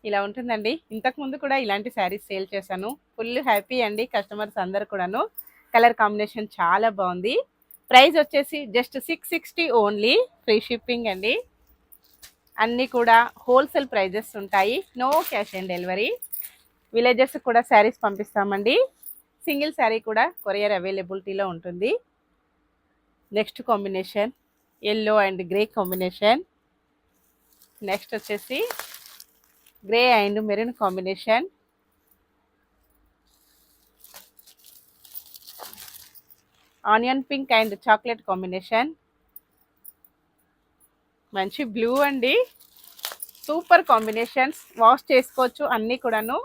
ఇలా ఉంటుందండి. ఇంతకు ముందు కూడా ఇలాంటి శారీస్ సేల్ చేశాను. ఫుల్ హ్యాపీ అండి కస్టమర్స్ అందరు కూడాను. కలర్ కాంబినేషన్ చాలా బాగుంది. ప్రైస్ వచ్చేసి జస్ట్ 660 ఓన్లీ, ఫ్రీ షిప్పింగ్ అండి. అన్నీ కూడా హోల్సేల్ ప్రైజెస్ ఉంటాయి, no cash on delivery. Villages కూడా శారీస్ పంపిస్తామండి. సింగిల్ శారీ కూడా కొరియర్ అవైలబిలిటీలో ఉంటుంది. Next combination yellow and grey combination. Next వచ్చేసి grey and maroon combination. Onion pink and chocolate combination. మంచి బ్లూ అండి. సూపర్ కాంబినేషన్స్, వాష్ చేసుకోవచ్చు అన్నీ కూడాను.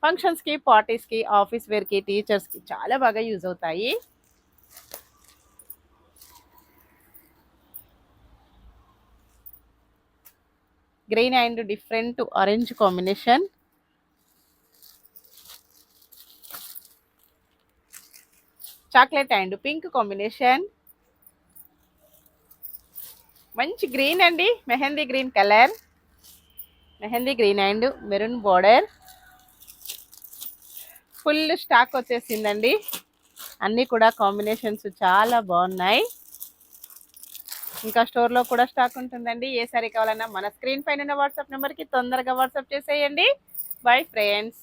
ఫంక్షన్స్కి, పార్టీస్కి, ఆఫీస్ వేర్కి, టీచర్స్కి చాలా బాగా యూజ్ అవుతాయి. Green and different orange combination. Chocolate and pink combination. మంచి గ్రీన్ అండి, mehndi green colour. Mehndi green and maroon border. Full stock వచ్చేసిందండి. అన్నీ కూడా కాంబినేషన్స్ చాలా బాగున్నాయి. ఇంకా స్టోర్లో కూడా స్టాక్ ఉంటుందండి. ఏ సారీ కావాలన్నా మన స్క్రీన్ పైన ఉన్న వాట్సాప్ నెంబర్కి తొందరగా వాట్సాప్ చేసేయండి. Bye friends.